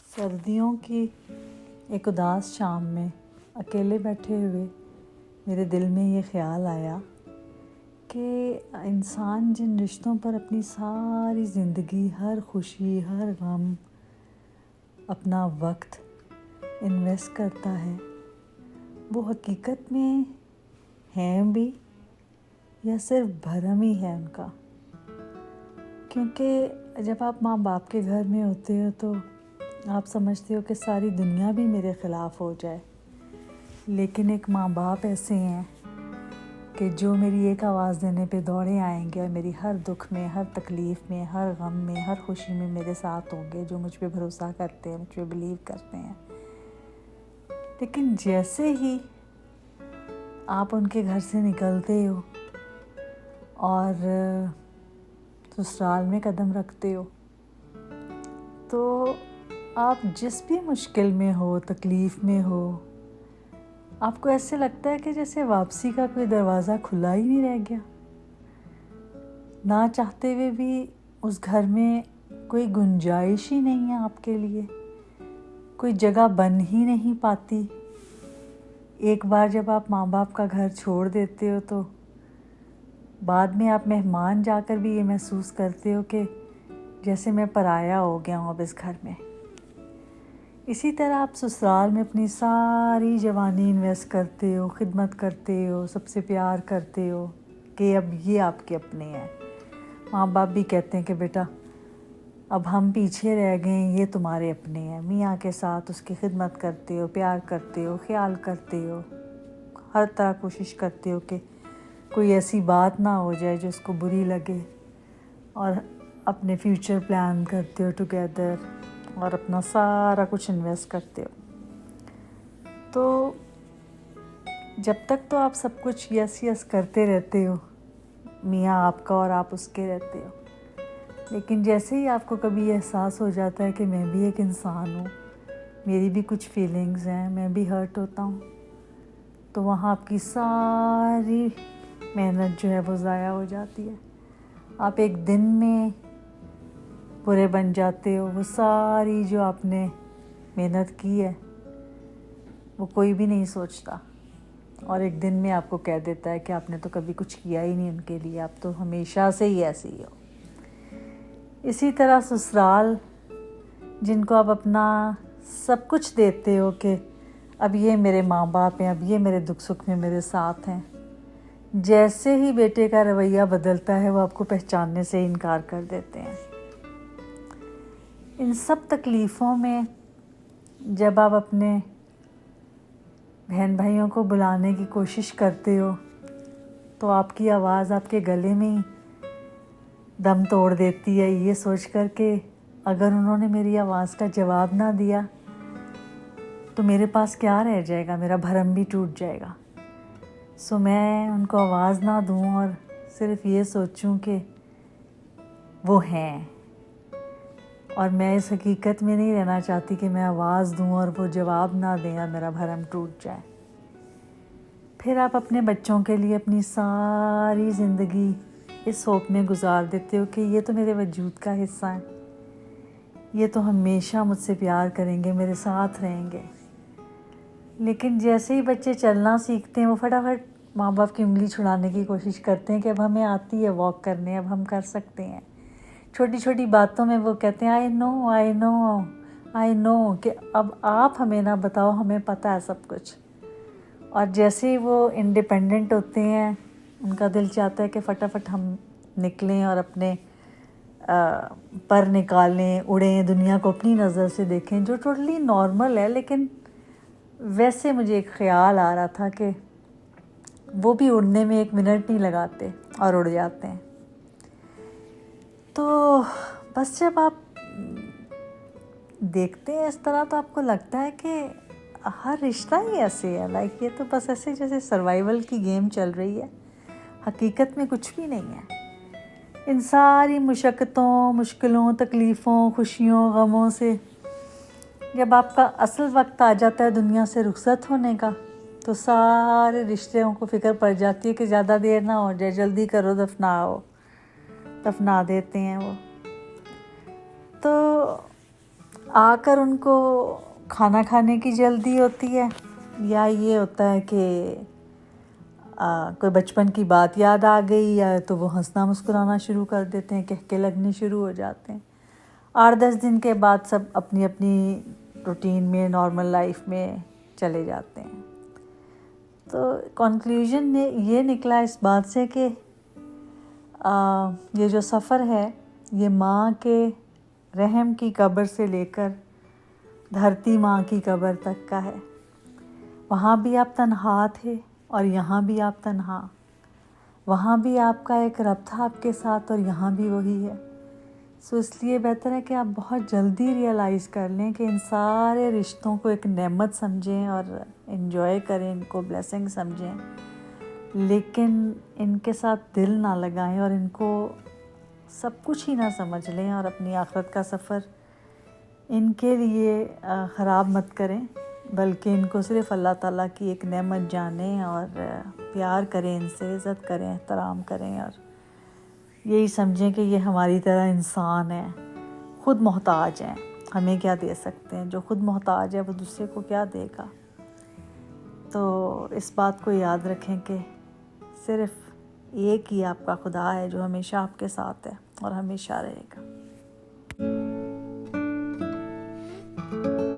सर्दियों की एक उदास शाम में अकेले बैठे हुए मेरे दिल में ये ख़्याल आया कि इंसान जिन रिश्तों पर अपनी सारी ज़िंदगी, हर खुशी, हर गम, अपना वक्त इन्वेस्ट करता है, वो हकीकत में हैं भी या सिर्फ भरम ही है उनका। क्योंकि जब आप माँ बाप के घर में होते हो तो आप समझते हो कि सारी दुनिया भी मेरे ख़िलाफ़ हो जाए, लेकिन एक माँ बाप ऐसे हैं कि जो मेरी एक आवाज़ देने पे दौड़े आएंगे और मेरी हर दुख में, हर तकलीफ़ में, हर गम में, हर खुशी में मेरे साथ होंगे, जो मुझ पे भरोसा करते हैं, मुझ पे बिलीव करते हैं। लेकिन जैसे ही आप उनके घर से निकलते हो और ससुराल में कदम रखते हो तो आप जिस भी मुश्किल में हो, तकलीफ़ में हो, आपको ऐसे लगता है कि जैसे वापसी का कोई दरवाज़ा खुला ही नहीं रह गया। ना चाहते हुए भी उस घर में कोई गुंजाइश ही नहीं है आपके लिए, कोई जगह बन ही नहीं पाती। एक बार जब आप माँ बाप का घर छोड़ देते हो तो बाद में आप मेहमान जाकर भी ये महसूस करते हो कि जैसे मैं पराया हो गया हूँ अब इस घर में। इसी तरह आप ससुराल में अपनी सारी जवानी इन्वेस्ट करते हो, खिदमत करते हो, सबसे प्यार करते हो कि अब ये आपके अपने हैं। माँ बाप भी कहते हैं कि बेटा अब हम पीछे रह गए, ये तुम्हारे अपने हैं। मियाँ के साथ उसकी खिदमत करते हो, प्यार करते हो, ख्याल करते हो, हर तरह कोशिश करते हो कि कोई ऐसी बात ना हो जाए जो उसको बुरी लगे, और अपने फ्यूचर प्लान करते हो टुगेदर और अपना सारा कुछ इन्वेस्ट करते हो। तो जब तक तो आप सब कुछ यस यस करते रहते हो, मियाँ आपका और आप उसके रहते हो। लेकिन जैसे ही आपको कभी एहसास हो जाता है कि मैं भी एक इंसान हूँ, मेरी भी कुछ फीलिंग्स हैं, मैं भी हर्ट होता हूँ, तो वहाँ आपकी सारी मेहनत जो है वो ज़ाया हो जाती है। आप एक दिन में बुरे बन जाते हो। वो सारी जो आपने मेहनत की है वो कोई भी नहीं सोचता, और एक दिन में आपको कह देता है कि आपने तो कभी कुछ किया ही नहीं उनके लिए, आप तो हमेशा से ही ऐसे ही हो। इसी तरह ससुराल, जिनको आप अपना सब कुछ देते हो कि अब ये मेरे माँ बाप हैं, अब ये मेरे दुख सुख में मेरे साथ हैं, जैसे ही बेटे का रवैया बदलता है वो आपको पहचानने से इनकार कर देते हैं। इन सब तकलीफ़ों में जब आप अपने बहन भाइयों को बुलाने की कोशिश करते हो तो आपकी आवाज़ आपके गले में ही दम तोड़ देती है, ये सोचकर कि अगर उन्होंने मेरी आवाज़ का जवाब ना दिया तो मेरे पास क्या रह जाएगा, मेरा भरम भी टूट जाएगा। सो मैं उनको आवाज़ ना दूं और सिर्फ ये सोचूं कि वो हैं, और मैं इस हकीकत में नहीं रहना चाहती कि मैं आवाज़ दूं और वो जवाब ना दें और मेरा भरम टूट जाए। फिर आप अपने बच्चों के लिए अपनी सारी ज़िंदगी इस होप में गुजार देते हो कि ये तो मेरे वजूद का हिस्सा है, ये तो हमेशा मुझसे प्यार करेंगे, मेरे साथ रहेंगे। लेकिन जैसे ही बच्चे चलना सीखते हैं वो फटाफट माँ बाप की उंगली छुड़ाने की कोशिश करते हैं कि अब हमें आती है वॉक करने, अब हम कर सकते हैं। छोटी छोटी बातों में वो कहते हैं आई नो कि अब आप हमें ना बताओ, हमें पता है सब कुछ। और जैसे ही वो इंडिपेंडेंट होते हैं उनका दिल चाहता है कि फटाफट हम निकलें और अपने पर निकालें, उड़ें, दुनिया को अपनी नज़र से देखें, जो टोटली नॉर्मल है। लेकिन वैसे मुझे एक ख़्याल आ रहा था कि वो भी उड़ने में 1 मिनट नहीं लगाते और उड़ जाते हैं। तो बस जब आप देखते हैं इस तरह तो आपको लगता है कि हर रिश्ता ही ऐसे है, लाइक ये तो बस ऐसे जैसे सर्वाइवल की गेम चल रही है, हकीकत में कुछ भी नहीं है। इन सारी मुशक्क़तों, मुश्किलों, तकलीफ़ों, खुशियों, गमों से जब आपका असल वक्त आ जाता है दुनिया से रुखसत होने का, तो सारे रिश्तों को फ़िक्र पड़ जाती है कि ज़्यादा देर ना हो जाए, जल्दी करो, दफना देते हैं वो। तो آ کر ان کو کھانا کھانے کی جلدی ہوتی ہے، یا یہ ہوتا ہے کہ کوئی بچپن کی بات یاد آ گئی، یا تو وہ ہنسنا مسکرانا شروع کر دیتے ہیں، کہکے لگنے شروع ہو جاتے ہیں۔ 8-10 دن کے بعد سب اپنی اپنی روٹین میں، نارمل لائف میں چلے جاتے ہیں۔ تو کنکلوژن یہ نکلا اس بات سے کہ یہ جو سفر ہے یہ ماں کے رحم کی قبر سے لے کر دھرتی ماں کی قبر تک کا ہے۔ وہاں بھی آپ تنہا تھے اور یہاں بھی آپ تنہا، وہاں بھی آپ کا ایک رب تھا آپ کے ساتھ اور یہاں بھی وہی ہے۔ سو اس لیے بہتر ہے کہ آپ بہت جلدی ریئلائز کر لیں کہ ان سارے رشتوں کو ایک نعمت سمجھیں اور انجوائے کریں، ان کو بلیسنگ سمجھیں، لیکن ان کے ساتھ دل نہ لگائیں اور ان کو سب کچھ ہی نہ سمجھ لیں، اور اپنی آخرت کا سفر ان کے لیے خراب مت کریں، بلکہ ان کو صرف اللہ تعالیٰ کی ایک نعمت جانیں اور پیار کریں، ان سے عزت کریں، احترام کریں، اور یہی سمجھیں کہ یہ ہماری طرح انسان ہیں، خود محتاج ہیں، ہمیں کیا دے سکتے ہیں، جو خود محتاج ہے وہ دوسرے کو کیا دے گا۔ تو اس بات کو یاد رکھیں کہ صرف ایک ہی آپ کا خدا ہے جو ہمیشہ آپ کے ساتھ ہے اور ہمیشہ رہے گا۔